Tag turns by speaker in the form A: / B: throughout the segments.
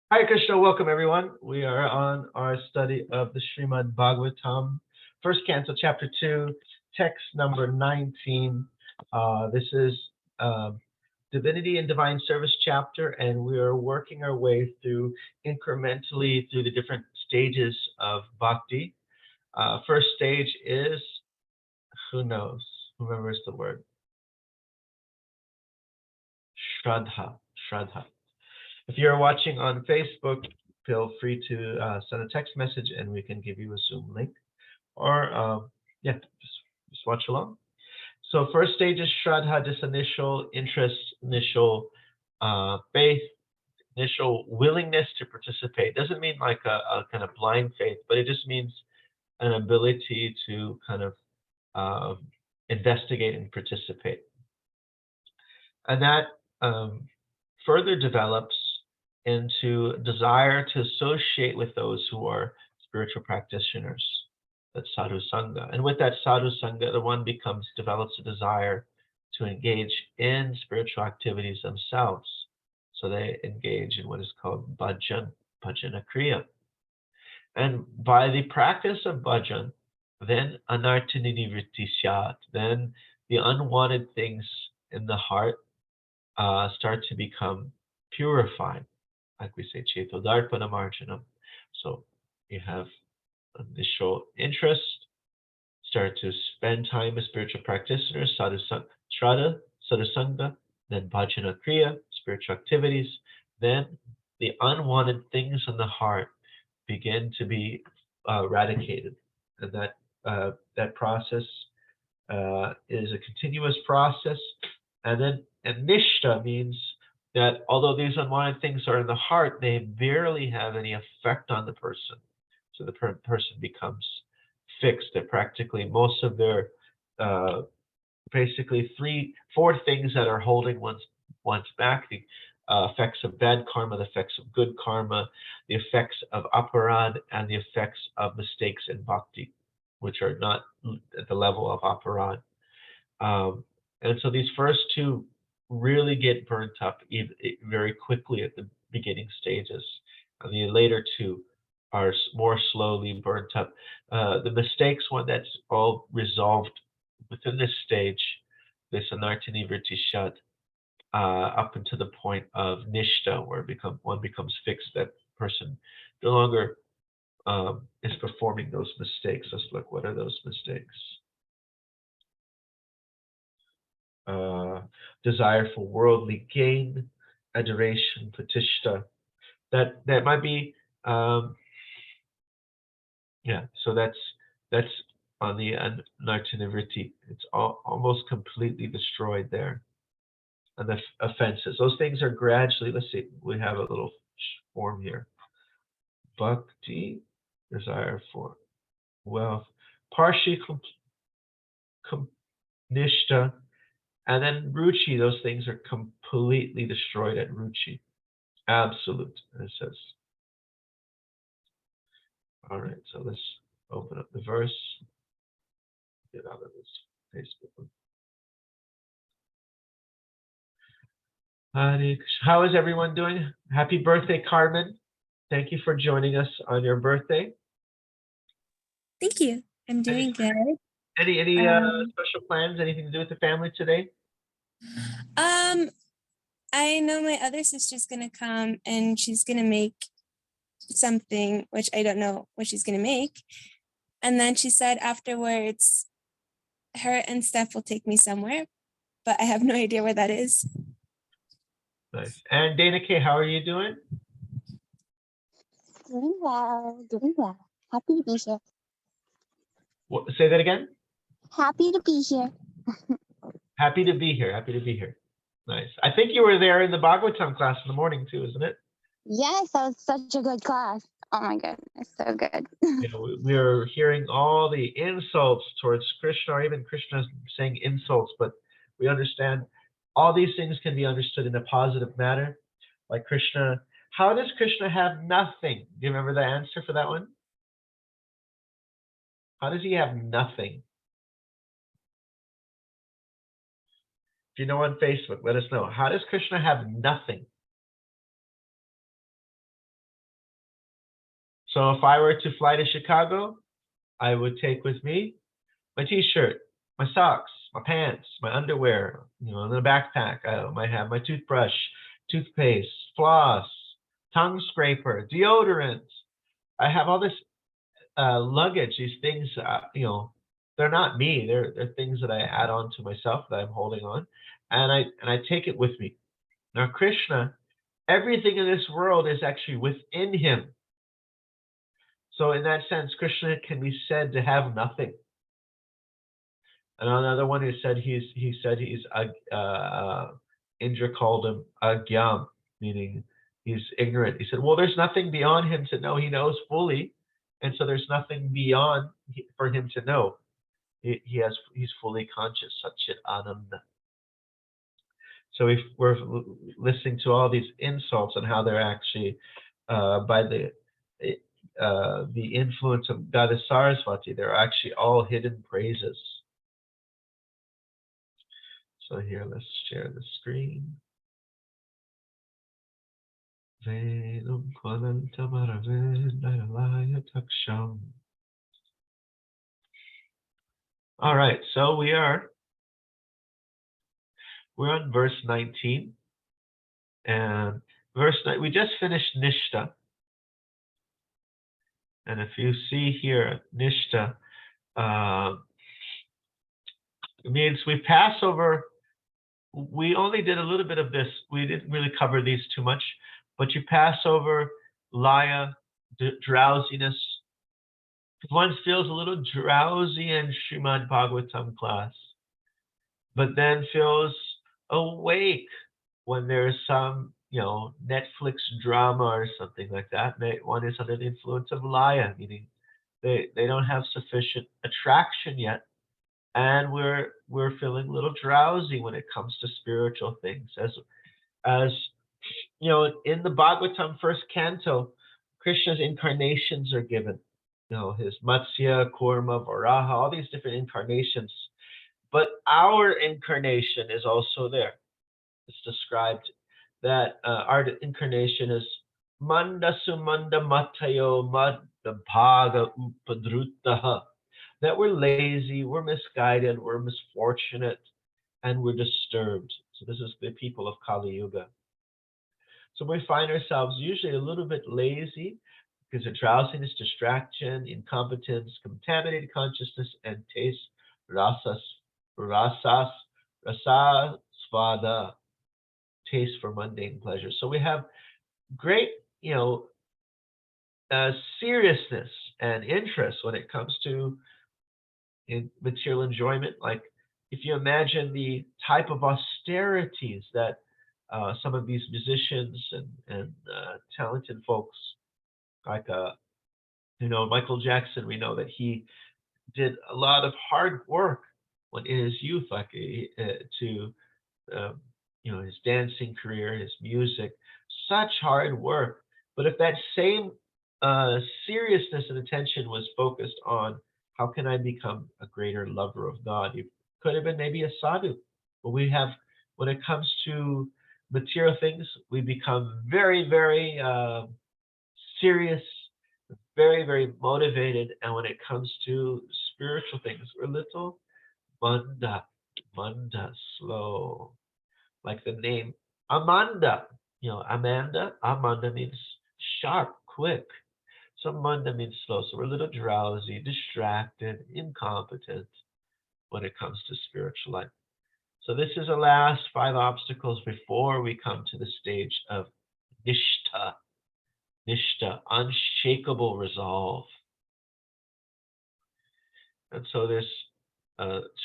A: Hare Krishna, welcome everyone. We are on our study of the Śrīmad Bhāgavatam, first canto, chapter 2, text number 19. This is Divinity and Divine Service chapter, and we are working our way through incrementally through the different stages of bhakti. First stage is, who knows? Who remembers the word? Shraddha. Shraddha. If you're watching on Facebook, feel free to send a text message and we can give you a Zoom link. Or, just watch along. So first stage is Shraddha, this initial interest, initial faith, initial willingness to participate. Doesn't mean like a kind of blind faith, but it just means an ability to kind of investigate and participate. And that further develops into desire to associate with those who are spiritual practitioners, that's sadhu sangha. And with that sadhu sangha, the one develops a desire to engage in spiritual activities themselves. So they engage in what is called bhajana kriya. And by the practice of bhajan, then anartha nivritti syat, then the unwanted things in the heart start to become purified. Like we say, Cheto Darpana Marjanam. So you have initial interest, start to spend time with spiritual practitioners, Shraddha, Sadhusanga, then Bhajana Kriya, spiritual activities. Then the unwanted things in the heart begin to be eradicated. And that process is a continuous process. And then Nishta means that although these unwanted things are in the heart, they barely have any effect on the person. So the person becomes fixed. That practically most of their, basically 4 things that are holding one's back: the effects of bad karma, the effects of good karma, the effects of aparad, and the effects of mistakes in bhakti, which are not at the level of aparad. And so these first 2 really get burnt up very quickly at the beginning stages. And the later 2 are more slowly burnt up. The mistakes one, that's all resolved within this stage, this anartha nivritti shat, up until the point of nishta, where one becomes fixed. That person no longer is performing those mistakes. Let's look, what are those mistakes? Desire for worldly gain, adoration, pratishtha. That might be, so that's on the anartha nivritti. It's almost completely destroyed there. And the offenses, those things are gradually, let's see, we have a little form here. Bhakti, desire for wealth, parshi, nishta, and then ruchi, those things are completely destroyed at ruchi. Absolute, it says. All right, so let's open up the verse. Get out of this Facebook. How is everyone doing? Happy birthday, Carmen. Thank you for joining us on your birthday.
B: Thank you. I'm doing good.
A: Any special plans? Anything to do with the family today?
B: I know my other sister's gonna come and she's gonna make something, which I don't know what she's gonna make. And then she said afterwards, her and Steph will take me somewhere, but I have no idea where that is.
A: Nice. And Dana K, how are you doing?
C: Doing well, doing well. Happy to be here.
A: What, say that again?
C: Happy to be here.
A: Happy to be here. Happy to be here. Nice. I think you were there in the Bhagavatam class in the morning too, isn't it?
C: Yes, that was such a good class. Oh my goodness, so good.
A: We're hearing all the insults towards Krishna, or even Krishna saying insults, but we understand all these things can be understood in a positive manner. Like Krishna, how does Krishna have nothing? Do you remember the answer for that one? How does he have nothing? If you know on Facebook, let us know. How does Krishna have nothing? So if I were to fly to Chicago, I would take with me my t-shirt, my socks, my pants, my underwear, in the backpack. I might have my toothbrush, toothpaste, floss, tongue scraper, deodorant. I have all this luggage, these things, they're not me. They're things that I add on to myself that I'm holding on, and I take it with me. Now Krishna, everything in this world is actually within him. So in that sense, Krishna can be said to have nothing. And another one who said Indra called him agyam, meaning he's ignorant. He said, well, there's nothing beyond him to know. He knows fully, and so there's nothing beyond for him to know. He's fully conscious. Satchit Ananda. So if we're listening to all these insults and how they're actually by the influence of Goddess Saraswati, they're actually all hidden praises. So here, let's share the screen. All right, so we're on verse 19, and verse 9, we just finished Nishta. And if you see here, Nishta, it means we pass over. We only did a little bit of this. We didn't really cover these too much, but you pass over laya, drowsiness. One feels a little drowsy in Śrīmad Bhāgavatam class, but then feels awake when there's some, Netflix drama or something like that. One is under the influence of laya, meaning they don't have sufficient attraction yet. And we're feeling a little drowsy when it comes to spiritual things. As in the Bhagavatam first canto, Krishna's incarnations are given. His Matsya, Kurma, Varaha, all these different incarnations. But our incarnation is also there. It's described that our incarnation is Manda Sumanda Matayo Madda Bhaga Upadrutaha. That we're lazy, we're misguided, we're misfortunate, and we're disturbed. So this is the people of Kali Yuga. So we find ourselves usually a little bit lazy because of drowsiness, distraction, incompetence, contaminated consciousness, and taste, rasas, svada, taste for mundane pleasure. So we have great, seriousness and interest when it comes to in material enjoyment. Like if you imagine the type of austerities that some of these musicians and talented folks like Michael Jackson, we know that he did a lot of hard work when in his youth, like to his dancing career, his music, such hard work. But if that same seriousness and attention was focused on how can I become a greater lover of God, you could have been maybe a sadhu. But when it comes to material things, we become very, very serious, very, very motivated. And when it comes to spiritual things, we're a little manda, slow. Like the name Amanda, Amanda means sharp, quick. So Manda means slow. So we're a little drowsy, distracted, incompetent when it comes to spiritual life. So this is the last 5 obstacles before we come to the stage of Nishta, unshakable resolve. And so there's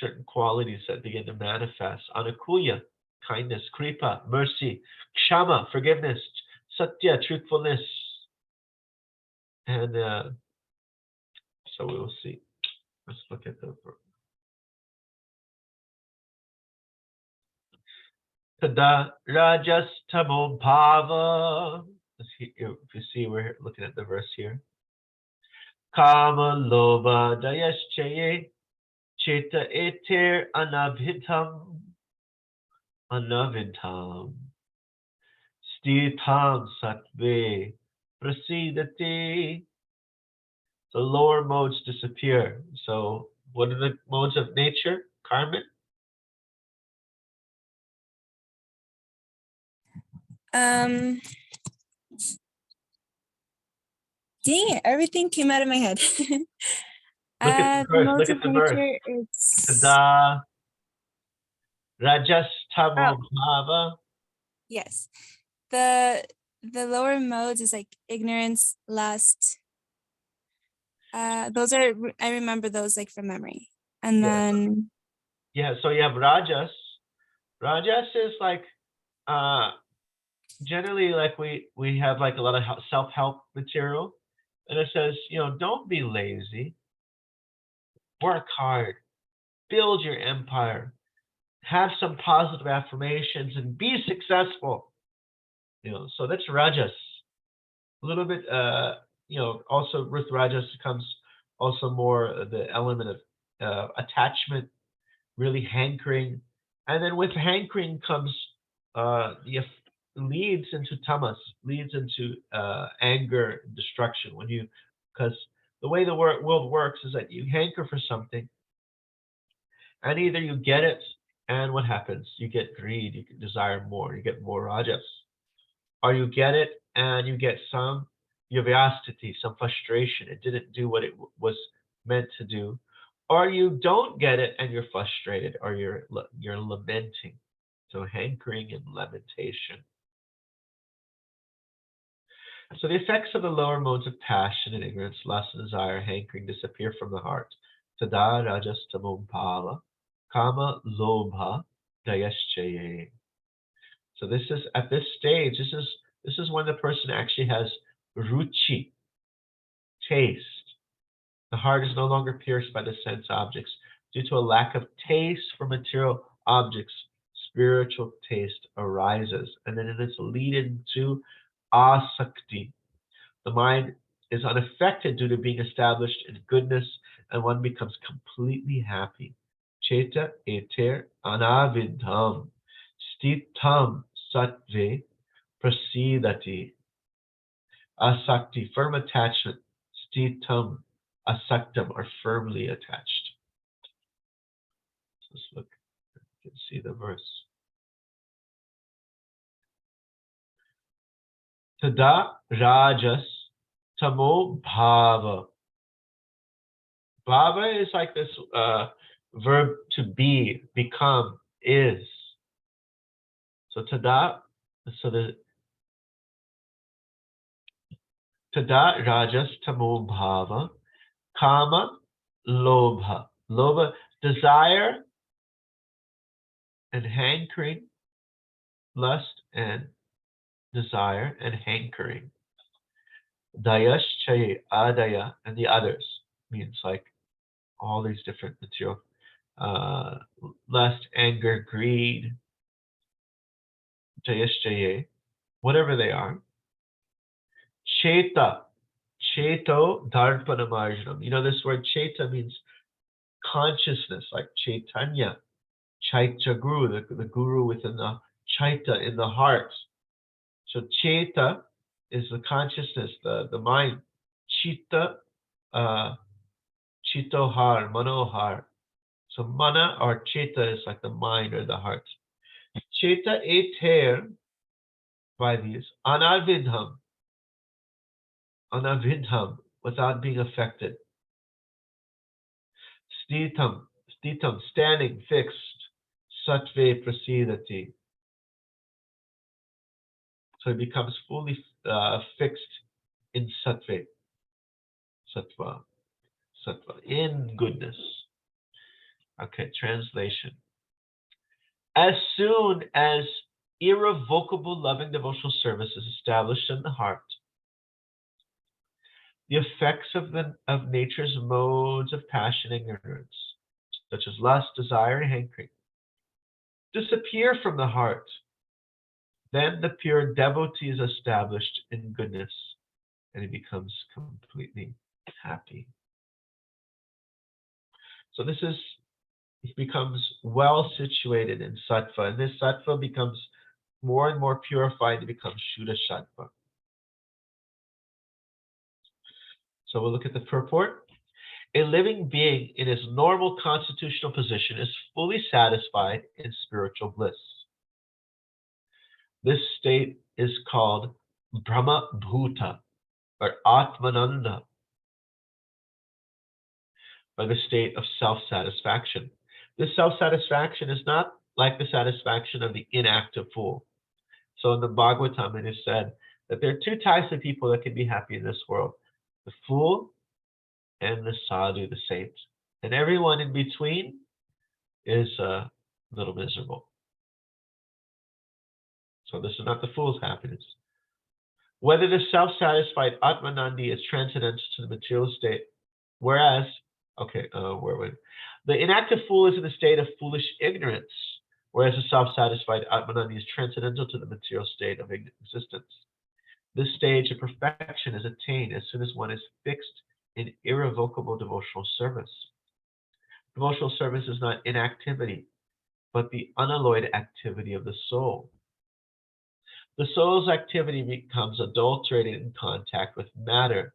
A: certain qualities that begin to manifest. Anukuya, kindness, kripa, mercy, kshama, forgiveness, satya, truthfulness. And so we will see. Let's look at the Tada rajas tamo bhava. If you see, we're looking at the verse here. Kama loba dayaschaye cheta eter anavidham stitham sattve prasidate So lower modes disappear. So what are the modes of nature, Carmen?
B: Dang it, everything came out of my head.
A: Look at the
B: The
A: verse.
B: modes
A: Look at
B: of
A: the verse.
B: nature, it's
A: Tada. Rajas tamo bhava.
B: yes. The lower modes is like ignorance, lust. Those are, I remember those like from memory. And
A: Yeah.
B: then
A: Yeah, so you have rajas. Rajas is like generally like we have like a lot of self-help material, and it says, you know, don't be lazy. Work hard. Build your empire. Have some positive affirmations and be successful. You know, so that's rajas. A little bit you know, also with rajas comes also more the element of attachment, really hankering, and then with hankering comes leads into tamas, leads into anger, destruction. When you, because the way the world works is that you hanker for something, and either you get it, and what happens? You get greed, you desire more, you get more rajas, or you get it and you get some curiosity, some frustration. It didn't do what it was meant to do, or you don't get it and you're frustrated, or you're lamenting. So hankering and lamentation. So the effects of the lower modes of passion and ignorance, lust and desire, hankering disappear from the heart. Tada rajas tamom bhava, kama lobha dayaschaye. So this is at this stage. This is when the person actually has ruchi, taste. The heart is no longer pierced by the sense objects due to a lack of taste for material objects. Spiritual taste arises, and then it is leading to asakti. The mind is unaffected due to being established in goodness, and one becomes completely happy. Cheta eter anavidham stitam sattve prasidati. Asakti, firm attachment. Stitam, asaktam, are firmly attached. Let's look. You can see the verse. Tada rajas tamo bhava. Bhava is like this verb to be, become, is. So tada, so the tada rajas tamo bhava, kama lobha. Lobha, desire and hankering, lust and desire and hankering. Dayaschaya, adaya, and the others means like all these different material, lust, anger, greed, dayaschaya, whatever they are. Cheta, cheto dharpanamarjanam. You know, this word cheta means consciousness, like chaitanya, chaitya guru, the guru within the chaita, in the heart. So cheta is the consciousness, the mind. Chitta, chitohar, manohar. So mana or cheta is like the mind or the heart. Cheta eter, by these, anavidham, without being affected. Stitam, standing, fixed. Sattve prasidati. So it becomes fully fixed in sattva, in goodness. Okay, translation. As soon as irrevocable loving devotional service is established in the heart, the effects of nature's modes of passion and ignorance, such as lust, desire, and hankering, disappear from the heart. Then the pure devotee is established in goodness, and he becomes completely happy. So he becomes well situated in sattva, and this sattva becomes more and more purified to become Shuddha Sattva. So we'll look at the purport. A living being in his normal constitutional position is fully satisfied in spiritual bliss. This state is called Brahma Bhuta, or Atmananda, or the state of self-satisfaction. This self-satisfaction is not like the satisfaction of the inactive fool. So in the Bhagavatam, it is said that there are two types of people that can be happy in this world: the fool and the sadhu, the saint. And everyone in between is a little miserable. So this is not the fool's happiness. Whether the self-satisfied Atmanandi is transcendental to the material state, whereas, the inactive fool is in a state of foolish ignorance, whereas the self-satisfied Atmanandi is transcendental to the material state of existence. This stage of perfection is attained as soon as one is fixed in irrevocable devotional service. Devotional service is not inactivity, but the unalloyed activity of the soul. The soul's activity becomes adulterated in contact with matter,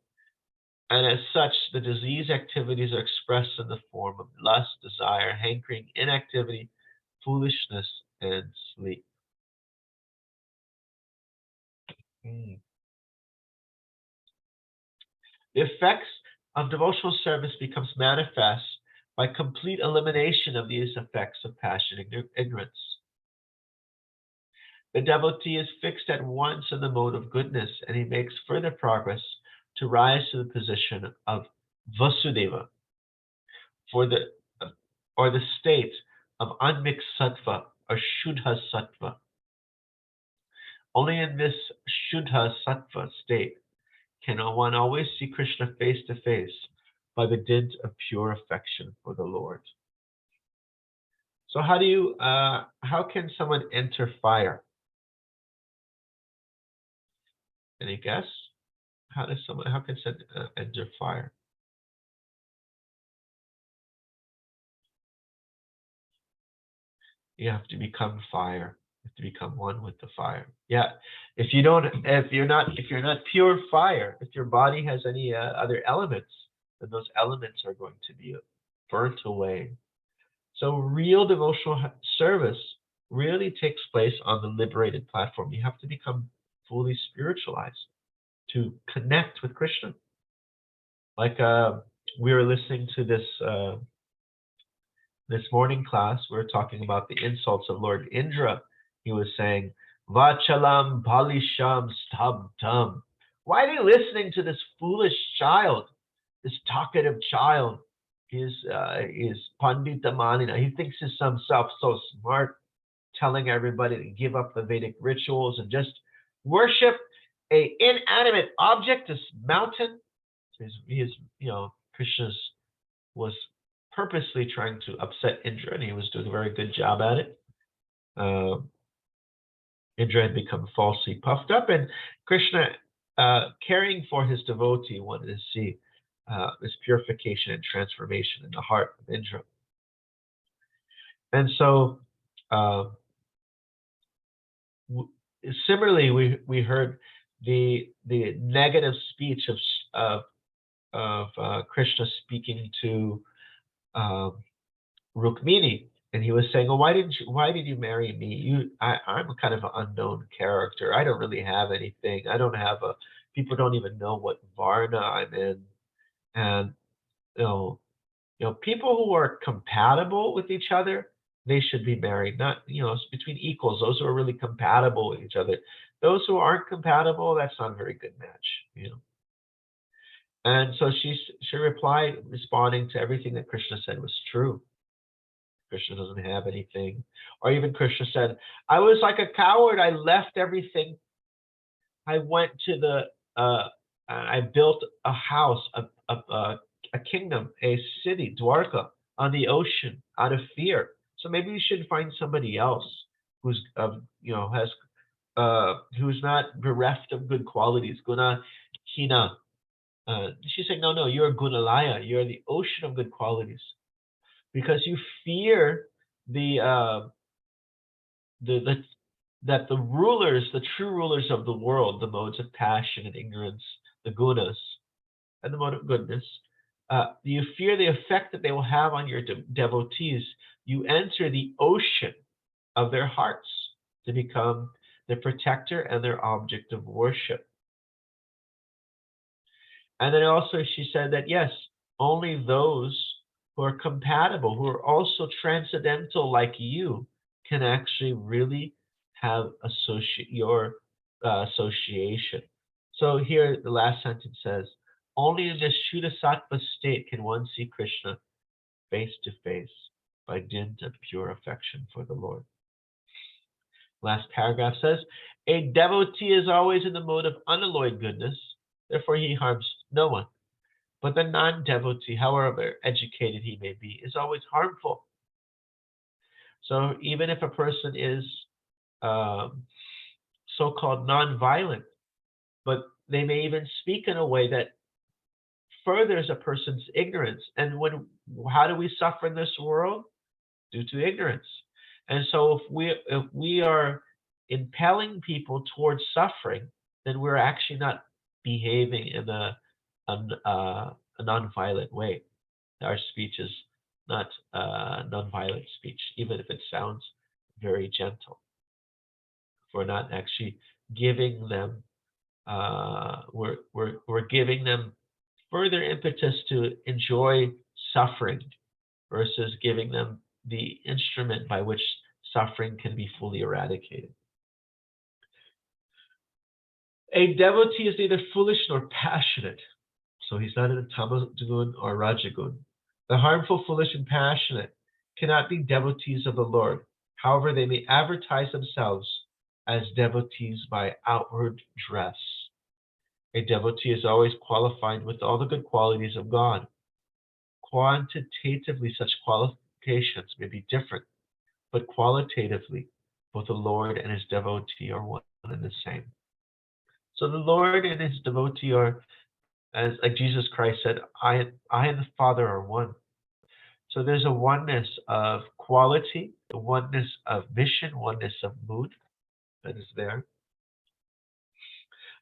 A: and as such, the disease activities are expressed in the form of lust, desire, hankering, inactivity, foolishness, and sleep. The effects of devotional service becomes manifest by complete elimination of these effects of passion and ignorance. The devotee is fixed at once in the mode of goodness, and he makes further progress to rise to the position of Vasudeva, or the state of unmixed sattva, or Shuddha sattva. Only in this Shuddha sattva state can one always see Krishna face to face by the dint of pure affection for the Lord. So how can someone enter fire? Any guess? How can someone enter fire? You have to become fire. You have to become one with the fire. Yeah. If you're not pure fire, if your body has any other elements, then those elements are going to be burnt away. So real devotional service really takes place on the liberated platform. You have to become fully spiritualized to connect with Krishna. Like we were listening to this morning class, we were talking about the insults of Lord Indra. He was saying, Vachalam Balisham Stabdam. Why are you listening to this foolish child, this talkative child? He's Pandita Manina. He thinks he's himself so smart, telling everybody to give up the Vedic rituals and just worship a inanimate object, this mountain. Krishna was purposely trying to upset Indra, and he was doing a very good job at it. Indra had become falsely puffed up, and Krishna, caring for his devotee, wanted to see this purification and transformation in the heart of Indra. And so, similarly, we heard the negative speech of Krishna speaking to Rukmini, and he was saying, "Oh, why did you marry me? I'm kind of an unknown character. I don't really have anything. People don't even know what varna I'm in." And people who are compatible with each other, they should be married. Not it's between equals. Those who are really compatible with each other. Those who aren't compatible, that's not a very good match. And so she replied, responding to everything that Krishna said was true. Krishna doesn't have anything. Or even Krishna said, I was like a coward. I left everything. I went to I built a house, a kingdom, a city, Dwarka, on the ocean out of fear. So maybe you should find somebody else who's who's not bereft of good qualities. Guna hina. She's saying, no, you're Gunalaya. You're the ocean of good qualities. Because you fear that the rulers, the true rulers of the world, the modes of passion and ignorance, the gunas, and the mode of goodness, you fear the effect that they will have on your devotees, you enter the ocean of their hearts to become their protector and their object of worship. And then also she said that, yes, only those who are compatible, who are also transcendental like you, can actually really have your association. So here the last sentence says, only in this Shuddha Sattva state can one see Krishna face to face by dint of pure affection for the Lord. Last paragraph says, a devotee is always in the mode of unalloyed goodness, therefore he harms no one. But the non-devotee, however educated he may be, is always harmful. So even if a person is so-called non-violent, but they may even speak in a way that furthers a person's ignorance. And how do we suffer in this world? Due to ignorance. And so if we are impelling people towards suffering, then we're actually not behaving in a non-violent way. Our speech is not non-violent speech, even if it sounds very gentle. We're not actually giving them. We're giving them further impetus to enjoy suffering versus giving them the instrument by which suffering can be fully eradicated. A devotee is neither foolish nor passionate, so he's not in a tamagun or rajagun. The harmful, foolish, and passionate cannot be devotees of the Lord. However, they may advertise themselves as devotees by outward dress. A devotee is always qualified with all the good qualities of God. Quantitatively, such qualifications may be different, but qualitatively, both the Lord and his devotee are one and the same. So the Lord and his devotee are, as like Jesus Christ said, I and the Father are one. So there's a oneness of quality, a oneness of mission, oneness of mood that is there.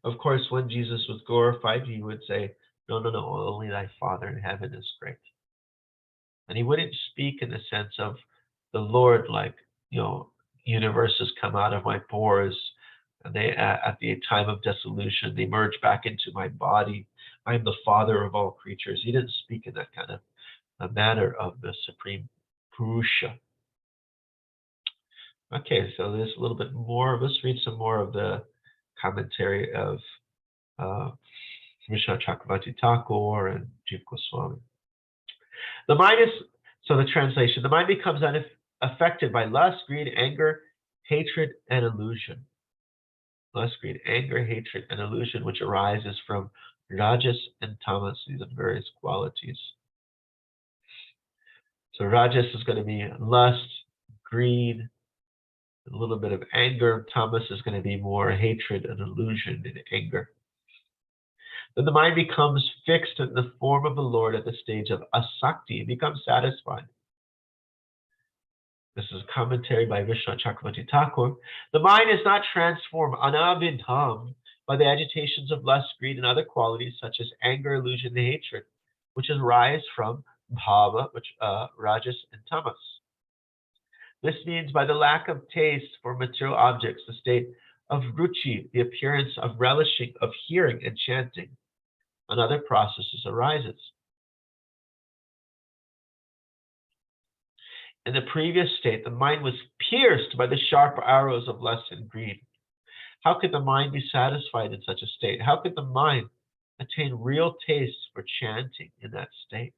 A: Of course, when Jesus was glorified, he would say, no, only thy Father in heaven is great. And he wouldn't speak in the sense of the Lord like, universes come out of my pores, and they, at the time of dissolution, they merge back into my body. I am the Father of all creatures. He didn't speak in that kind of a manner of the Supreme Purusha. Okay, so there's a little bit more. Let's read some more of the commentary of Vishnu Chakravarti Thakur and Jiva Goswami. The mind is, so the translation, the mind becomes affected by lust, greed, anger, hatred, and illusion. Lust, greed, anger, hatred, and illusion, which arises from rajas and tamas, these are various qualities. So rajas is going to be lust, greed, a little bit of anger. Tamas is going to be more hatred and illusion and anger. Then the mind becomes fixed in the form of the Lord at the stage of asakti. It becomes satisfied. This is a commentary by Vishnu Chakravarti Thakur. The mind is not transformed anavidham by the agitations of lust, greed, and other qualities such as anger, illusion, and hatred, which arise from bhava, rajas, and tamas. This means by the lack of taste for material objects, the state of ruchi, the appearance of relishing, of hearing and chanting, and other processes arises. In the previous state, the mind was pierced by the sharp arrows of lust and greed. How could the mind be satisfied in such a state? How could the mind attain real taste for chanting in that state?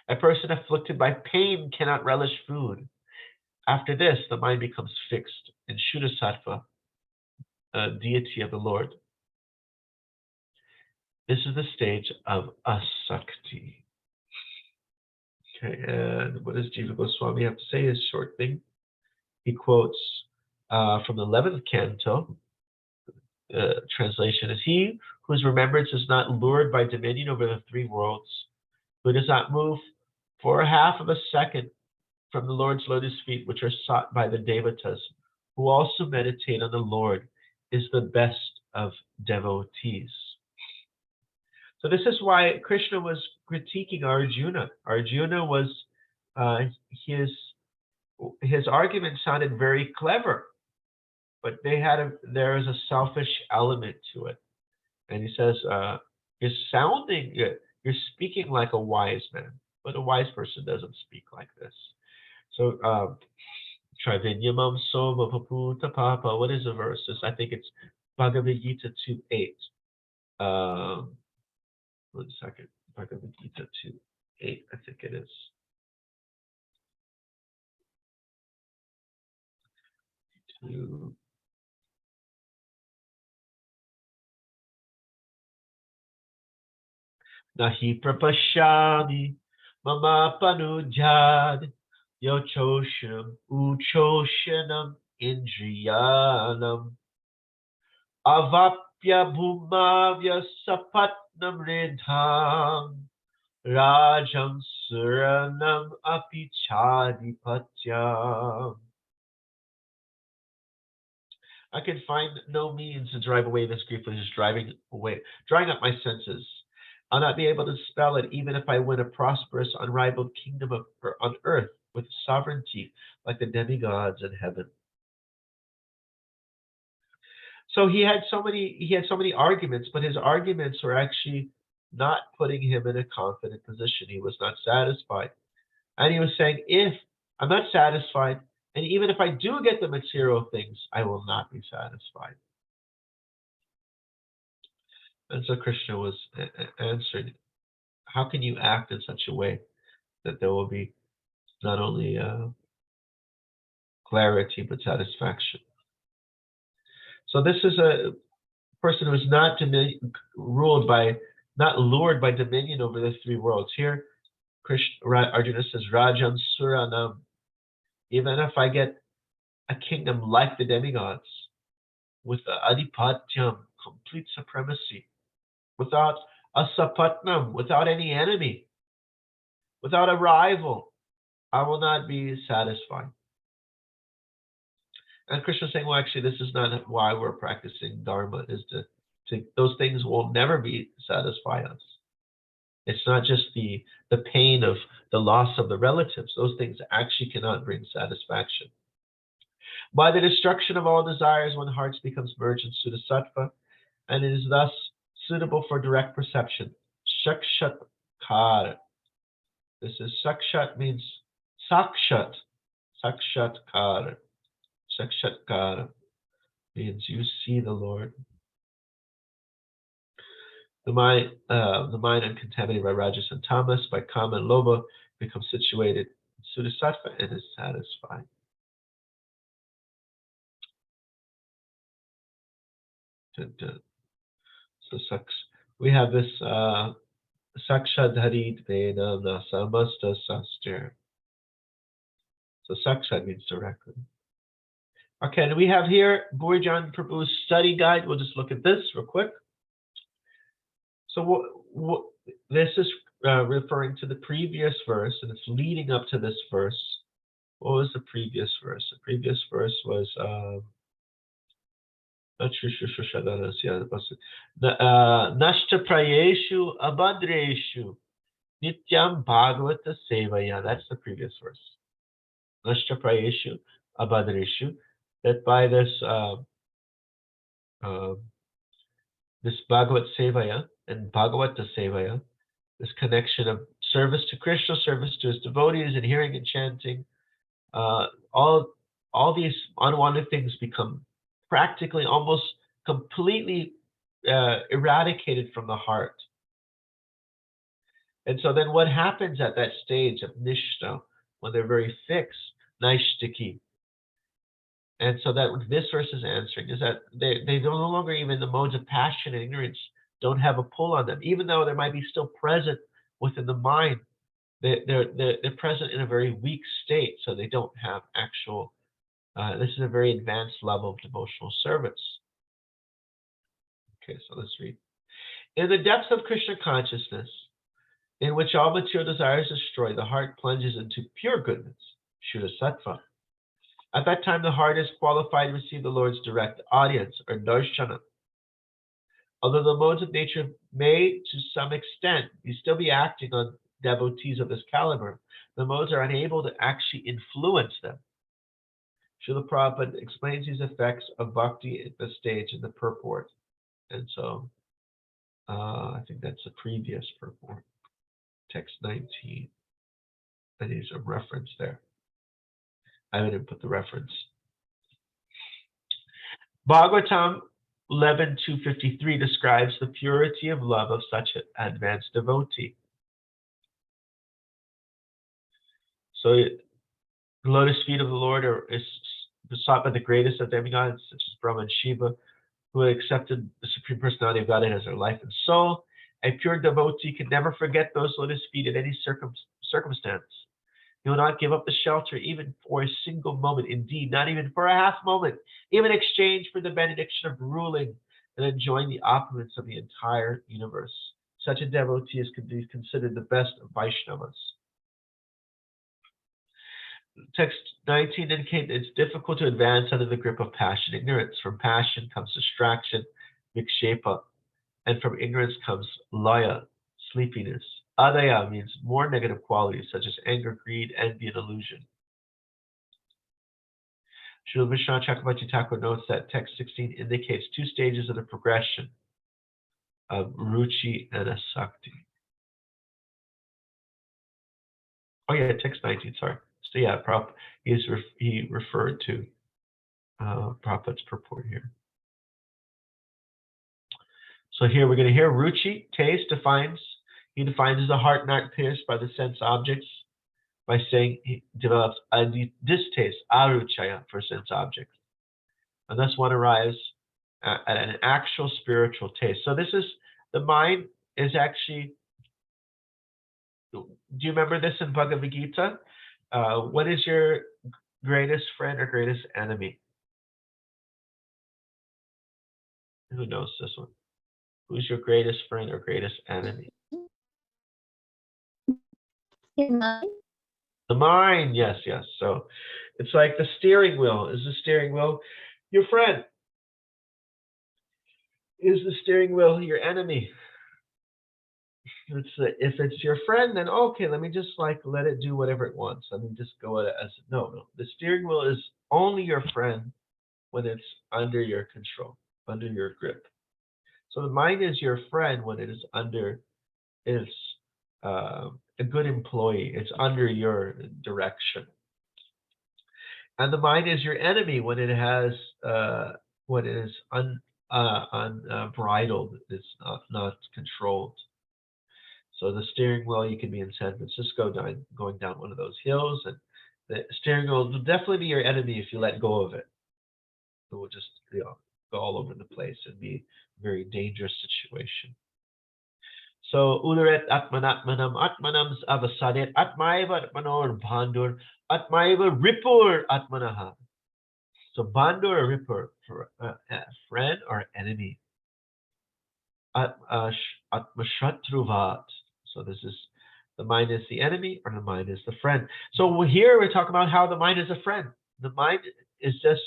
A: A person afflicted by pain cannot relish food. After this, the mind becomes fixed in Shuddha Sattva, deity of the Lord. This is the stage of asakti. Okay, and what does Jiva Goswami have to say? His short thing. He quotes from the 11th canto. Translation is, he whose remembrance is not lured by dominion over the three worlds, who does not move for half of a second from the Lord's lotus feet, which are sought by the devatas, who also meditate on the Lord, is the best of devotees. So this is why Krishna was critiquing Arjuna. Arjuna was his argument sounded very clever, but there is a selfish element to it. And he says, you're speaking like a wise man, but a wise person doesn't speak like this. So, Trivinyamam Soma Paputa Papa, what is the verse? I think it's Bhagavad Gita 2:8. 1 second. Bhagavad Gita 2:8, I think it is. Nahi prapashami mama panujad yochoshanam uchoshanam indriyanam avapya bhumavya sapatnam redham rajam suranam apichadipatyam. I can find no means to drive away this grief, which is drying up my senses. I'll not be able to spell it, even if I win a prosperous, unrivaled kingdom on earth with sovereignty like the demigods in heaven. So he had so many arguments, but his arguments were actually not putting him in a confident position. He was not satisfied. And he was saying, if I'm not satisfied, and even if I do get the material things, I will not be satisfied. And so Krishna was answering, how can you act in such a way that there will be not only clarity, but satisfaction? So this is a person who is not lured by dominion over the three worlds. Here, Arjuna says, Rajam Suranam. Even if I get a kingdom like the demigods, with the Adipatyam, complete supremacy, without a Sapatnam, without any enemy, without a rival, I will not be satisfied. And Krishna is saying, well, actually, this is not why we're practicing Dharma, is those things will never satisfy us. It's not just the pain of the loss of the relatives. Those things actually cannot bring satisfaction. By the destruction of all desires, when hearts becomes merged in Suddha Sattva, and it is thus suitable for direct perception. Sakshatkara. This is Sakshat means Sakshat. Sakshatkara. Sakshatkara means you see the Lord. The mind uncontaminated by Rajas and Tamas, by Kama and Lobha, becomes situated in Suddha Sattva and is satisfied. So we have this Sakshadharit Vena Nasamasta Sastir. So Sakshad means directly. Okay, and we have here Bhurijan Prabhu's study guide. We'll just look at this real quick. So this is referring to the previous verse, and it's leading up to this verse. What was the previous verse? The previous verse was Nashta Prayeshu Abhadreshu Nityam Bhagavata Sevaya. That's the previous verse. Nashta Prayeshu Abhadreshu. That by this this Bhagavat Sevaya and Bhagavata Sevaya, this connection of service to Krishna, service to his devotees, and hearing and chanting, all these unwanted things become practically almost completely eradicated from the heart. And so then what happens at that stage of Nishta, when they're very fixed, Naishtiki? And so that what this verse is answering is that they no longer, even the modes of passion and ignorance don't have a pull on them, even though there might be still present within the mind. They're present in a very weak state, so they don't have actual. This is a very advanced level of devotional service. Okay, so let's read. In the depths of Krishna consciousness, in which all material desires destroy, the heart plunges into pure goodness, Shuddha Sattva. At that time, the heart is qualified to receive the Lord's direct audience, or darshana. Although the modes of nature may, to some extent, still be acting on devotees of this caliber, the modes are unable to actually influence them. Srila Prabhupada explains these effects of bhakti at this stage in the purport. And so, I think that's the previous purport, text 19. I need some reference there. I didn't put the reference. Bhagavatam 11.253 describes the purity of love of such an advanced devotee. So the lotus feet of the Lord is sought by the greatest of demigods, such as Brahma and Shiva, who had accepted the Supreme Personality of Godhead as their life and soul. A pure devotee can never forget those lotus feet in any circumstance. He will not give up the shelter even for a single moment, indeed, not even for a half moment, even in exchange for the benediction of ruling and enjoying the opulence of the entire universe. Such a devotee is considered the best of Vaishnavas. Text 19 indicates it's difficult to advance under the grip of passion ignorance. From passion comes distraction, vikshepa, and from ignorance comes laya, sleepiness. Adaya means more negative qualities such as anger, greed, envy, and illusion. Srila Vishwanath Chakravarti Thakur notes that text 16 indicates two stages of the progression of ruchi and asakti. Oh yeah, text 19, sorry. So yeah, he referred to Prabhupada's purport here. So here we're going to hear ruchi, taste, he defines as a heart not pierced by the sense objects by saying he develops a distaste, aruchaya, for sense objects. And thus one arrives at an actual spiritual taste. So this is, the mind is actually, do you remember this in Bhagavad Gita? What is your greatest friend or greatest enemy? Who knows this one? Who's your greatest friend or greatest enemy? The mind, yes. So it's like the steering wheel. Is the steering wheel your friend? Is the steering wheel your enemy? If it's your friend, then okay, let me just let it do whatever it wants. Let me just go at it as no. The steering wheel is only your friend when it's under your control, under your grip. So the mind is your friend when it is a good employee. It's under your direction. And the mind is your enemy when it has when it is unbridled. It's not controlled. So the steering wheel, you can be in San Francisco going down one of those hills, and the steering wheel will definitely be your enemy if you let go of it. It will just go all over the place and be a very dangerous situation. So Udaret Atmanatmanam Atmanams Avasadet Atmaiva Atmanor Bandur Atmaiva Ripur Atmanaha. So Bandur or Ripur for a friend or enemy. Atmashatruvat. So this is the mind is the enemy or the mind is the friend. So here we're talking about how the mind is a friend. The mind is just,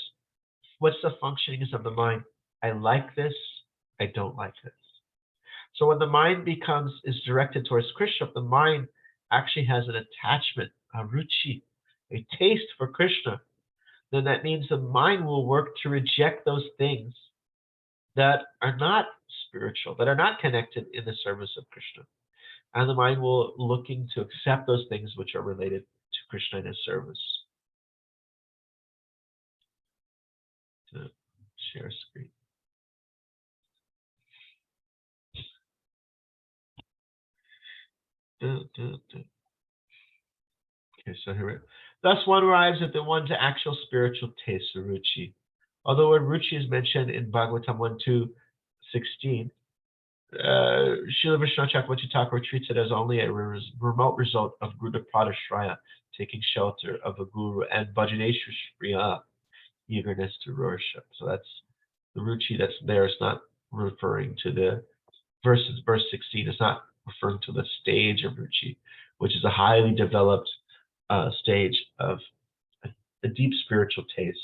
A: what's the functionings of the mind? I like this, I don't like this. So when the mind is directed towards Krishna, the mind actually has an attachment, a ruchi, a taste for Krishna, then that means the mind will work to reject those things that are not spiritual, that are not connected in the service of Krishna. And the mind will looking to accept those things which are related to Krishna and his service. To share screen. Okay, so here we go. Thus one arrives at the one's actual spiritual taste, ruchi. Although word ruchi is mentioned in Bhagavatam 1.2.16, Srila Vishwanath Chakravarti Thakur treats it as only a remote result of Guru Pradashraya, taking shelter of a guru, and Bhajaneshwar Shriya, eagerness to worship. So that's the ruchi that's there. It's not referring to the verse 16. It's not referring to the stage of ruchi, which is a highly developed stage of a deep spiritual taste.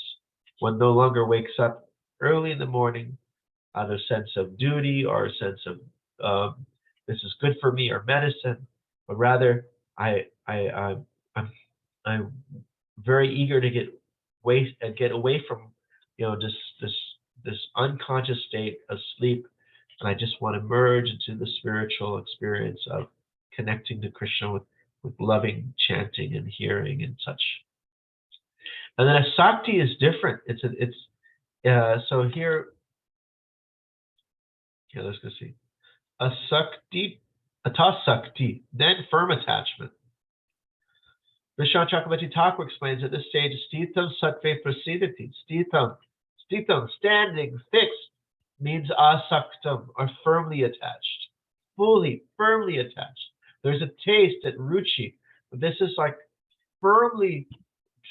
A: One no longer wakes up early in the morning out of a sense of duty or a sense of this is good for me or medicine, but rather I'm very eager to get away from this unconscious state of sleep, and I just want to merge into the spiritual experience of connecting to Krishna with loving chanting and hearing and such. And then asakti is different. So here, let's go see. Atasakti, then firm attachment. Vishwanath Chakravarti Thakur explains at this stage, Stitam Sattve Prasidati. Stitam, standing, fixed, means asaktam, or firmly attached. Firmly attached. There's a taste at ruchi, but this is like firmly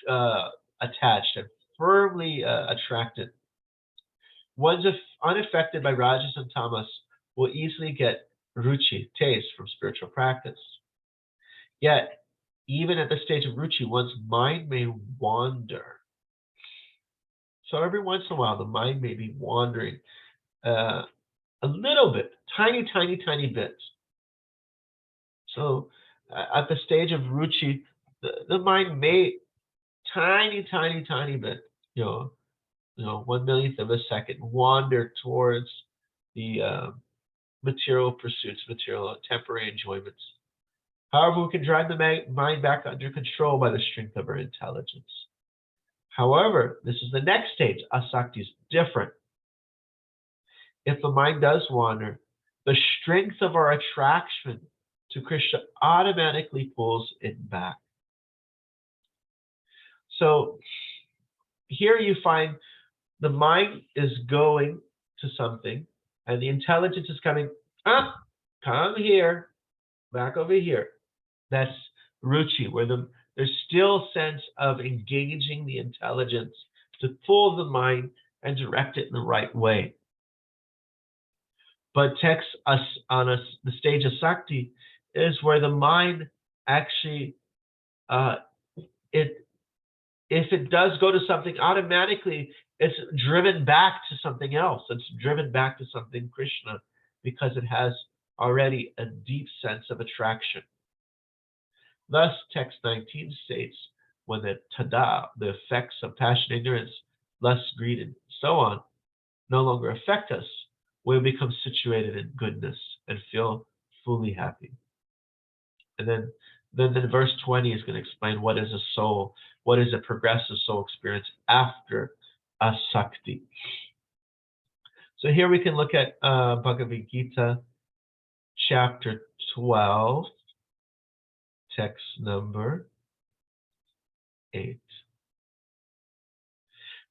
A: attached and firmly attracted. One's unaffected by rajas and tamas will easily get ruchi, taste, from spiritual practice. Yet, even at the stage of ruchi, one's mind may wander. So every once in a while, the mind may be wandering a little bit, tiny bits. So at the stage of ruchi, the mind may tiny bit, 1/millionth of a second, wander towards the material pursuits, material temporary enjoyments. However, we can drive the mind back under control by the strength of our intelligence. However, this is the next stage. Asakti is different. If the mind does wander, the strength of our attraction to Krishna automatically pulls it back. So here you find the mind is going to something, and the intelligence is coming, come here, back over here. That's ruchi, where there's still sense of engaging the intelligence to pull the mind and direct it in the right way. But takes us on the stage of sakti is where the mind actually, if it does go to something, automatically it's driven back to something else. It's driven back to something Krishna, because it has already a deep sense of attraction. Thus, text 19 states, when the tada, the effects of passion, ignorance, lust, greed, and so on, no longer affect us, we become situated in goodness and feel fully happy. And then the verse 20 is going to explain what is a soul, what is a progressive soul experience after asakti. So here we can look at Bhagavad Gita, chapter 12, text number 8.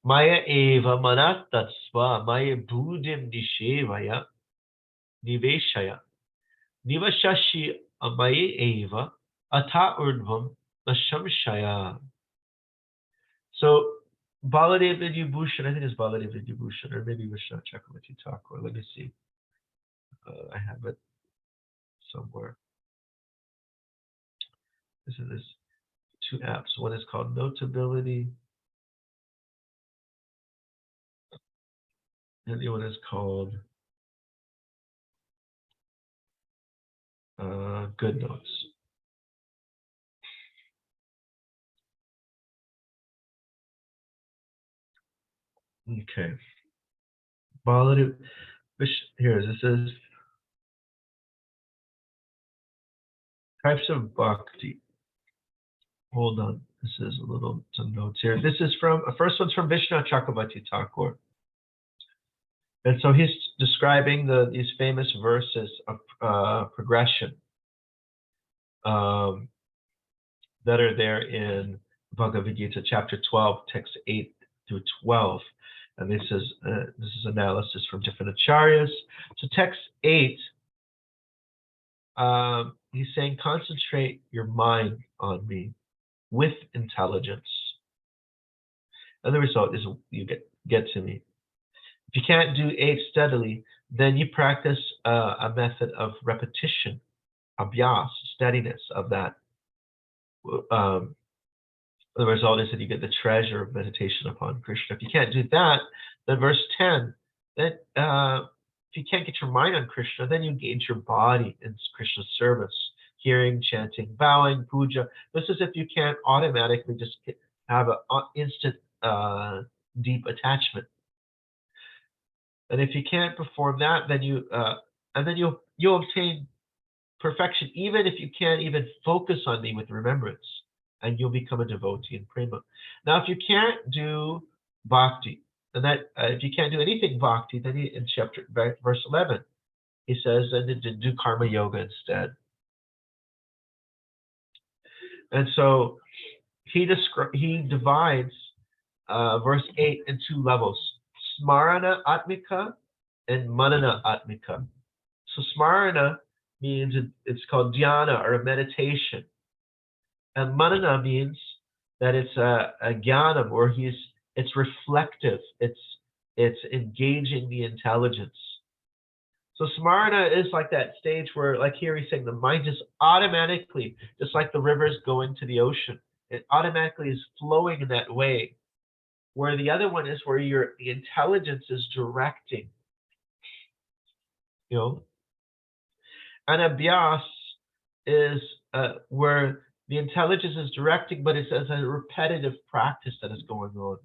A: Maya eva manat tatsva maya buddhim nishevaya niveshaya nivashashi maya eva ata urdhvam nashamshaya. So Baladev Vidyabhushan, I think it's Baladev Vidyabhushan, or maybe Vishwanath Chakravarti Thakur. Let me see. I have it somewhere. This is two apps. One is called Notability, and the other one is called Good Notes. Okay. Baladev, here, this is types of bhakti. Hold on, this is some notes here. This is first one's from Vishwanath Chakravarti Thakur. And so he's describing these famous verses of progression that are there in Bhagavad Gita, chapter 12, text 8 through 12. And this is analysis from different acharyas. So text 8, he's saying, concentrate your mind on me with intelligence. And the result is you get to me. If you can't do 8 steadily, then you practice a method of repetition, abhyas, steadiness of that. The result is that you get the treasure of meditation upon Krishna. If you can't do that, then verse 10 then if you can't get your mind on Krishna, then you engage your body in Krishna's service, hearing, chanting, bowing, puja. This is if you can't automatically just have an instant deep attachment. And if you can't perform that, then you'll obtain perfection, even if you can't even focus on me with remembrance, and you'll become a devotee in prema. Now, if you can't do bhakti, and that if you can't do anything bhakti, then in verse 11, he says then to do karma yoga instead. And so he divides verse 8 in two levels: smarana atmika and manana atmika. So smarana means it's called dhyana, or a meditation. And manana means that it's a jnanam, or it's reflective, it's engaging the intelligence. So smarana is like that stage where, like here he's saying, the mind just automatically, just like the rivers go into the ocean, it automatically is flowing in that way. Where the other one is where the intelligence is directing, And abhyas is where the intelligence is directing, but it's as a repetitive practice that is going on.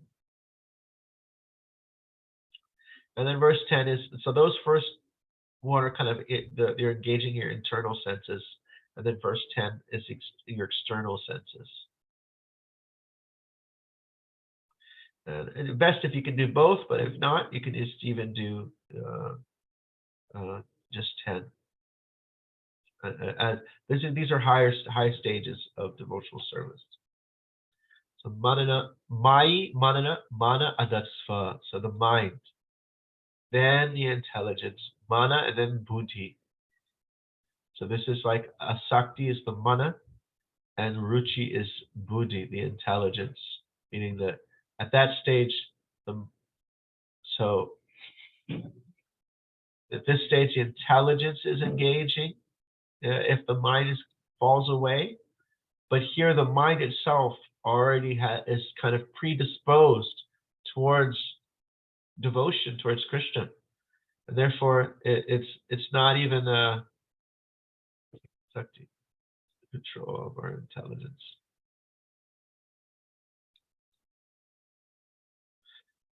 A: And then verse 10 is, so those first one are kind of, they're engaging your internal senses. And then verse 10 is your external senses. And best if you can do both, but if not, you can just even do just 10. These are high stages of devotional service. So mana adatsva. So the mind, then the intelligence, mana, and then buddhi. So this is like asakti is the mana, and ruchi is buddhi, the intelligence. Meaning that at that stage, so at this stage, the intelligence is engaging. If the mind falls away, but here the mind itself already is kind of predisposed towards devotion towards Krishna, and therefore it's not even a control of our intelligence.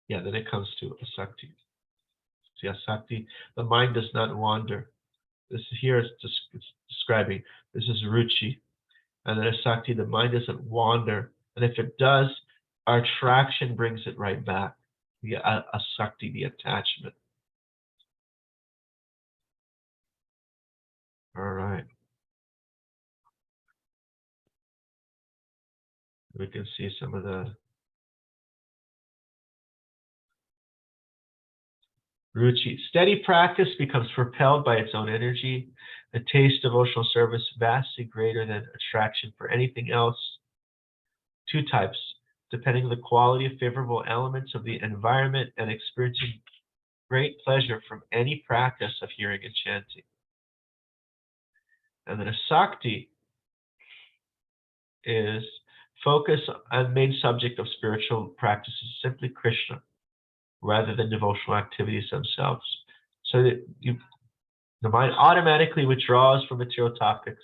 A: Yeah, then it comes to asakti. See, asakti, the mind does not wander. This here is it's describing. This is ruchi. And then asakti, the mind doesn't wander. And if it does, our attraction brings it right back. The asakti, the attachment. All right. We can see some of the ruchi. Steady practice becomes propelled by its own energy. A taste devotional service vastly greater than attraction for anything else. Two types, depending on the quality of favorable elements of the environment and experiencing great pleasure from any practice of hearing and chanting. And then asakti is focus on main subject of spiritual practices, simply Krishna, rather than devotional activities themselves. So that the mind automatically withdraws from material topics.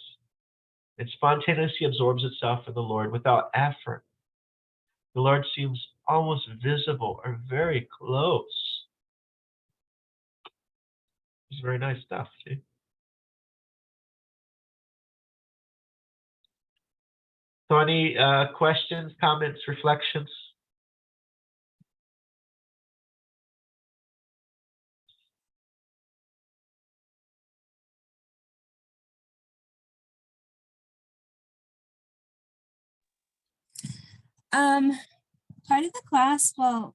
A: It spontaneously absorbs itself in the Lord without effort. The Lord seems almost visible or very close. It's very nice stuff, see? So any questions, comments, reflections?
B: Part of the class, part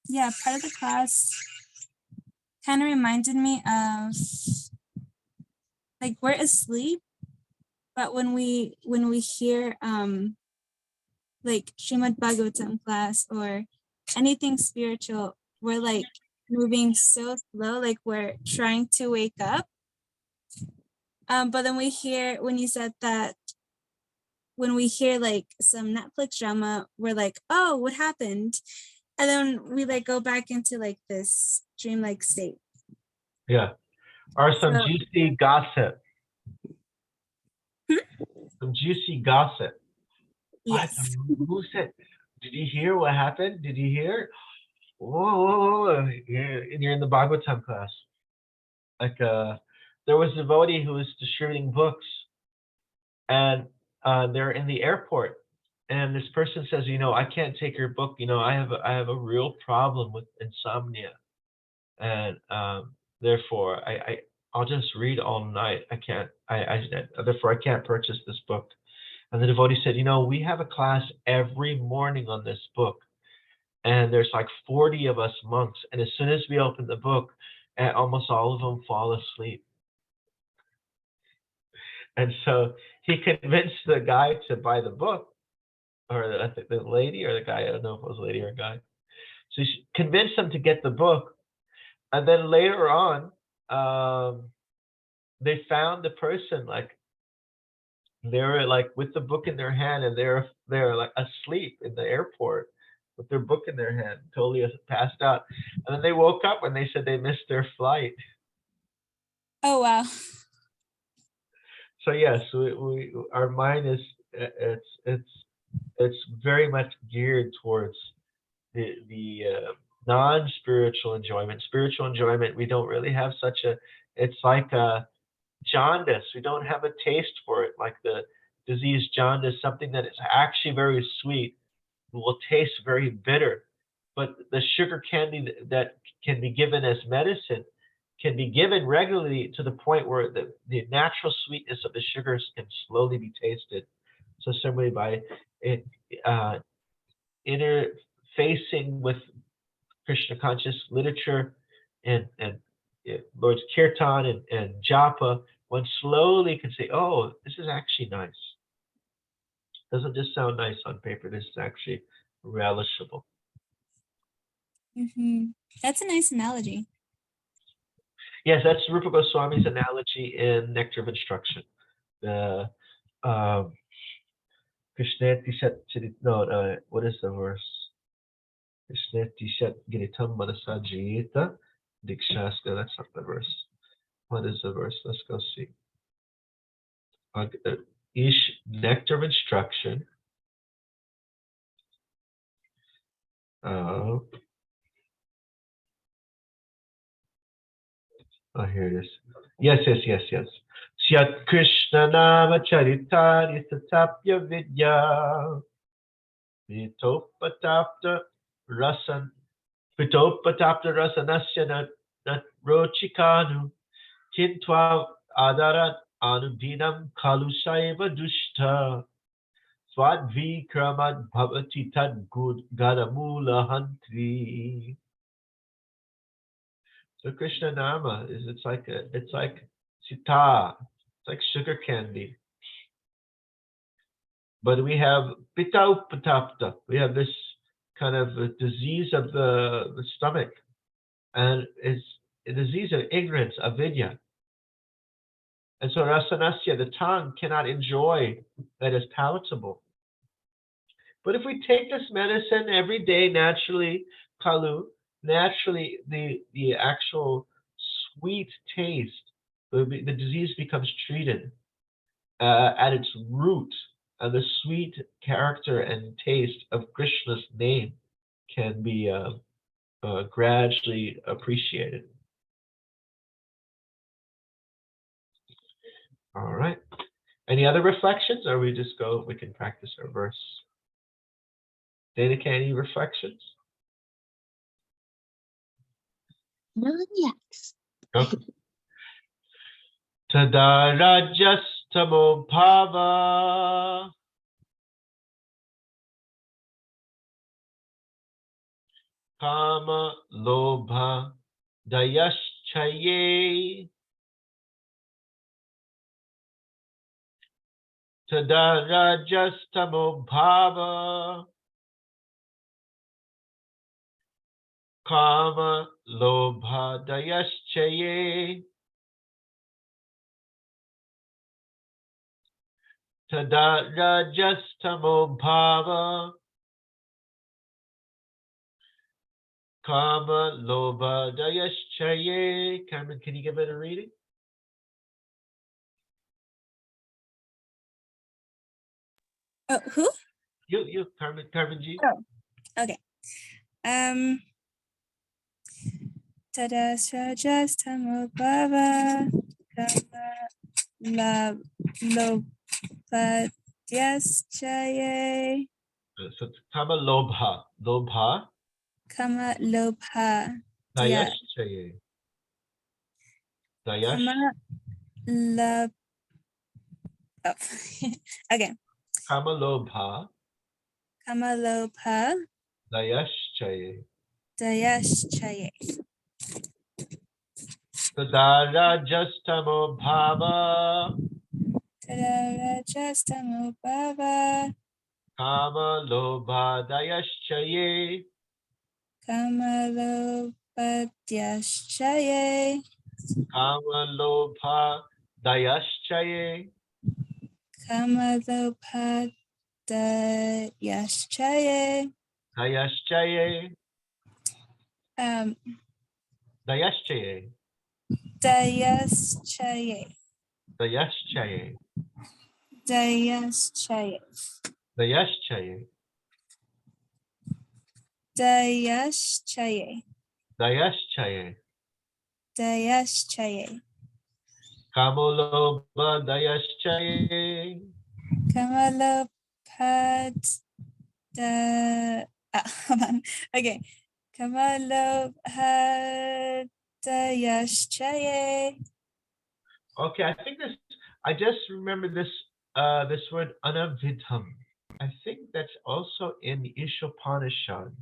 B: of the class kind of reminded me of, like, we're asleep, but when we hear like Śrīmad Bhāgavatam class or anything spiritual, we're like moving so slow, like we're trying to wake up. But then when you said that, when we hear like some Netflix drama, we're like, oh, what happened? And then we like go back into like this dreamlike state.
A: Yeah. Or some
B: So-
A: juicy gossip. Some juicy gossip. What?
B: Yes.
A: Who said? Did you hear what happened? Did you hear? Whoa, whoa, whoa. You're in the Bhagavatam class. Like, there was a devotee who was distributing books, and they're in the airport, and this person says, I can't take your book. I have a real problem with insomnia, and therefore I'll just read all night. Therefore I can't purchase this book. And the devotee said, we have a class every morning on this book, and there's like 40 of us monks, and as soon as we open the book, almost all of them fall asleep. And so he convinced the guy to buy the book, or I think the lady or the guy, I don't know if it was a lady or a guy. So he convinced them to get the book, and then later on, they found the person, like, they were like with the book in their hand, and they're like asleep in the airport with their book in their hand, totally passed out. And then they woke up and they said they missed their flight.
B: Oh, wow.
A: So yes, our mind is it's very much geared towards the non-spiritual enjoyment. Spiritual enjoyment, we don't really have such a. It's like a jaundice. We don't have a taste for it, like the disease jaundice. Something that is actually very sweet will taste very bitter, but the sugar candy that can be given as medicine can be given regularly to the point where the natural sweetness of the sugars can slowly be tasted. So similarly, by interfacing with Krishna conscious literature and Lord's Kirtan and Japa, one slowly can say, oh, this is actually nice. Doesn't just sound nice on paper, this is actually relishable.
B: That's a nice analogy.
A: Yes, that's Rupa Goswami's analogy in Nectar of Instruction. The Krishneti Shat Charit, no, what is the verse? Krishneti Shat Giritam Manasa Jita Dikshasta, that's not the verse. What is the verse? Let's go see. Ish Nectar of Instruction. Oh, here it is. Yes. Syat Krishna Nama Charitani Satapya Vidya Vitopatapta Rasanasya Nat Rochikanu Kintwa Adarat Anudinam Kalusaiva Dushta Swadvikramad Bhavati Tad Gud Gadamula Hantri. So Krishna Nama it's like sita, it's like sugar candy. But we have pitapatapta. We have this kind of a disease of the stomach, and it's a disease of ignorance, avidya. And so rasanasya, the tongue, cannot enjoy that is palatable. But if we take this medicine every day, naturally, kalu, naturally the actual sweet taste, the disease becomes treated at its root, and the sweet character and taste of Krishna's name can be gradually appreciated. All right. Any other reflections, or we can practice our verse? Danica, any reflections?
C: No, yes.
A: Okay. Tada rajastamo bhava kama lobha dayaschaye tada rajastamo bhava kama lobha dayaschaye tada rajastamo bhava Kama Lobha Dayaschaye. Carmen, can you give it a reading?
B: Oh, who?
A: You, Carmen G.
B: Oh, okay. Tadasrajastamo bhava kama lobhadyaschaye.
A: So it's Kama Lobha. Lobha
B: Kama lobha.
A: Dayaschaye. Dayash.
B: Kama lobha. Oh, again.
A: Kama Lobha
B: Kama lobha
A: Dayaschaye.
B: dayaschaye.
A: Tadarajastamo Bhava
B: Tadarajastamo bhava
A: Kama Lobha Dayaschaye.
B: kama lobhadyaschaye.
A: Kama Lobha Dayaschaye.
B: Kama lobhadyaschaye.
A: Dayaschaye.
B: Um,
A: Dayaschaye.
B: dayaschaye.
A: Dayaschaye.
B: Dayaschaye.
A: Dayaschaye.
B: Dayaschaye.
A: Dayaschaye.
B: Dayaschaye.
A: Kama Lobha Dayaschaye.
B: Kama hold on. Okay. Kama lobhadyaschaye.
A: Okay, I think this. I just remember this. This word anavidham. I think that's also in the Ishopanishad.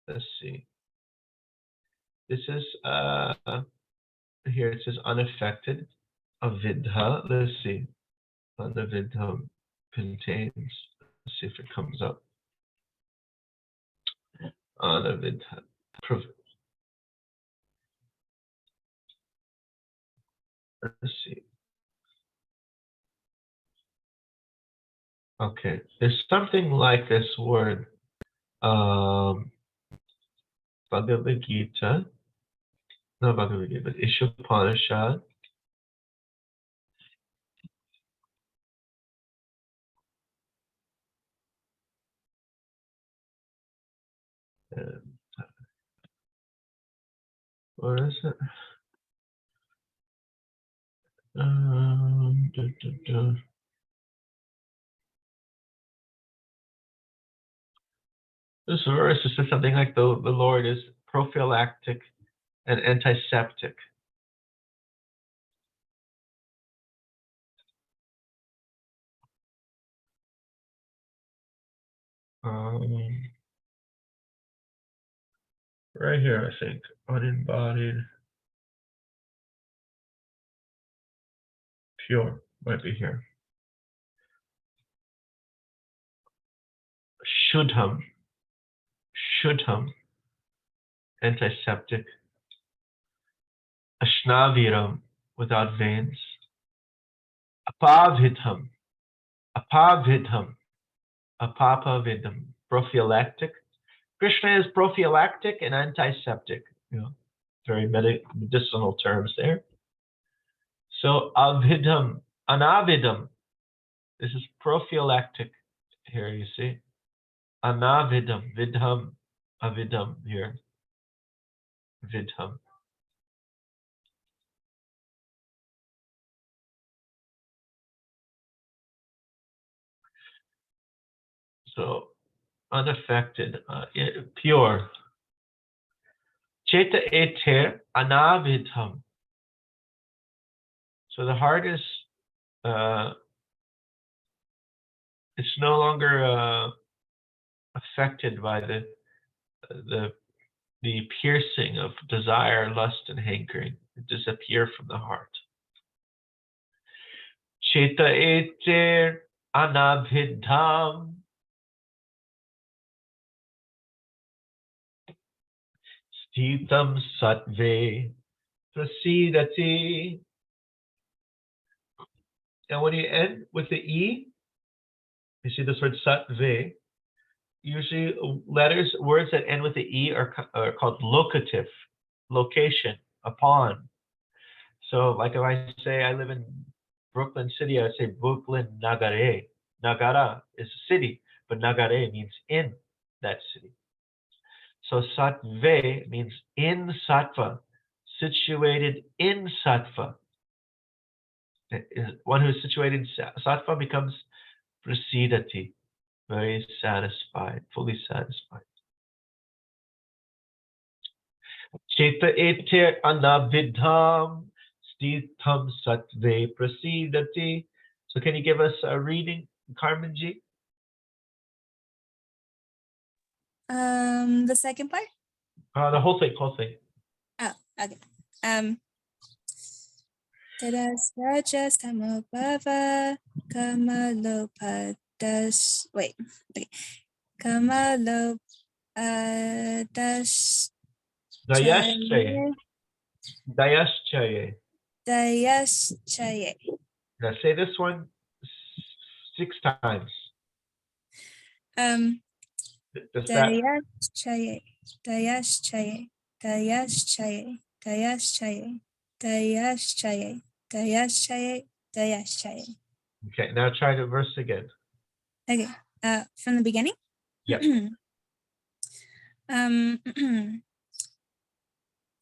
A: Let's see. This is here. It says unaffected. Avidha. Let's see. Anavidham contains. Let's see if it comes up. Anavidha. Let's see. Okay, there's something like this word. Bhagavad Gita. Not Bhagavad Gita, but Ishopanishad. What is it? This verse says something like the Lord is prophylactic and antiseptic. Right here, I think. Unembodied. Pure might be here. Shuddham. Shuddham. Antiseptic. Ashnaviram, without veins. Apavidham. Apavidham. Apapavidham. Prophylactic. Krishna is prophylactic and antiseptic. You know, very medicinal terms there. So avidham, anavidham. This is prophylactic here, you see. Anavidham, vidham, avidham here. Vidham. So unaffected, pure. Cheta eter anavidham. So the heart is, it's no longer affected by the piercing of desire, lust, and hankering. It disappear from the heart. Cheta eter anavidham. Sthitam sattve prasidati. And when you end with the E, you see this word sattve. usually words that end with the E are called locative, location, upon. So like if I say I live in Brooklyn City, I say Brooklyn Nagare. Nagara is a city, but Nagare means in that city. So Sattve means in Sattva, situated in Sattva. One who is situated in Sattva becomes prasidati, very satisfied, fully satisfied. Cheta ete anavidham stitham sattve prasidati. So can you give us a reading, Carmenji?
B: The second part?
A: The whole thing.
B: Oh, okay. Tadas rajas tamobhava kamalopadas. Wait. Okay. Kamalopadas.
A: Dayaschaye. Dayaschaye.
B: Dayaschaye.
A: Now say this one 6 times.
B: Dayaschaye. Dayaschaye. Dayaschaye. Dayaschaye. Dayaschaye. Dayaschaye. Dayaschaye.
A: Okay, now try the verse again.
B: Okay. From the beginning?
A: Yeah.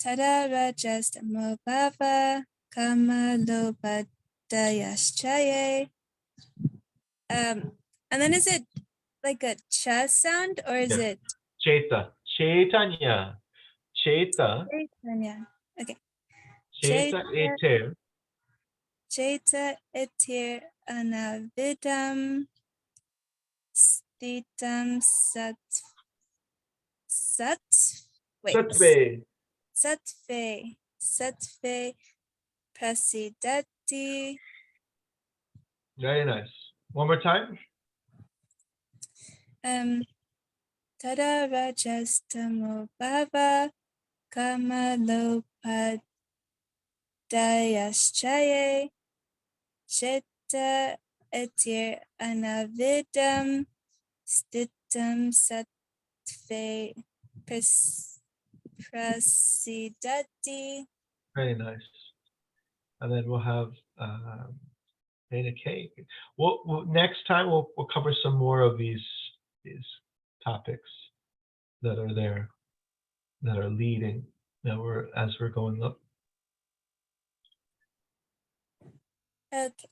B: Tada rajas tamobhava kamalopadayaschaya. And then is it like a cha sound or is it
A: Cheta? Chaitanya. Cheta.
B: Chaitanya? Okay.
A: Cheta eter.
B: Cheta etir anavidam stitam Sattve prasidati.
A: Very nice. One more time.
B: Tada rajas tamobhava kamalopadayaschaya. Cheta etir anavidam stitam sattve prasidati.
A: Very nice. And then we'll have Dana K. We'll next time we'll cover some more of these topics that are there, that are leading, as we're going up.
B: Okay.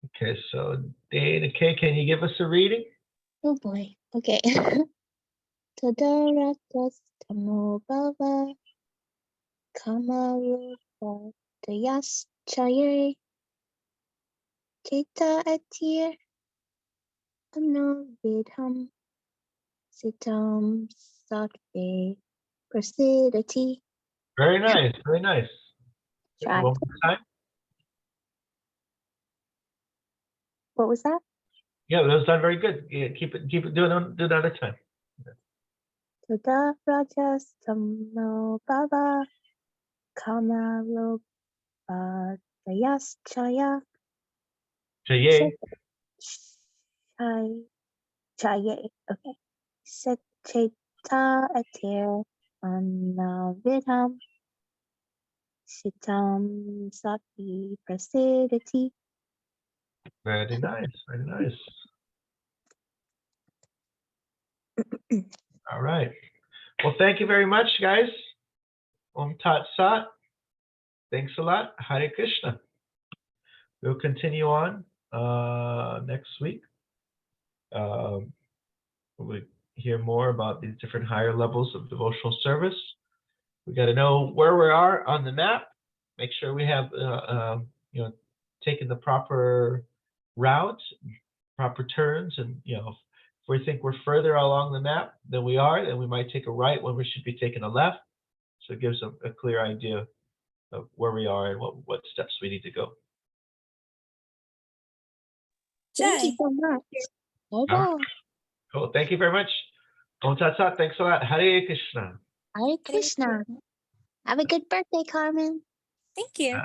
A: Okay, so Dana K, can you give us a reading?
C: Oh boy. Okay. Tadaratas tamobhava kamalopadayaschaya. Cheta etir anavidham sitam sattve prasidati.
A: Very nice, very nice.
C: Try.
A: One more time.
C: What was that?
A: Yeah, that was done very good. Yeah, keep it do another time.
C: Tada rajas tamobhava kamalopadayaschaya.
A: Chaye.
C: Chaye. Okay. Cheta etir anavidham sitam sattve prasidati.
A: Very nice, very nice. All right. Well, thank you very much, guys. Om Tat Sat. Thanks a lot. Hare Krishna. We'll continue on next week. We'll hear more about these different higher levels of devotional service. We got to know where we are on the map. Make sure we have, taken the proper routes, proper turns, and if we think we're further along the map than we are, then we might take a right when we should be taking a left. So it gives a clear idea of where we are and what steps we need to go.
C: Thank you so much. Bye-bye.
A: Cool. Thank you very much. Om Tat Sat. Thanks a lot. Hare Krishna.
C: Hare Krishna. Have a good birthday, Carmen.
B: Thank you.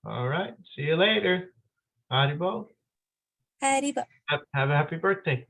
A: All right. See you later. Haribo.
B: Haribo.
A: Have a happy birthday.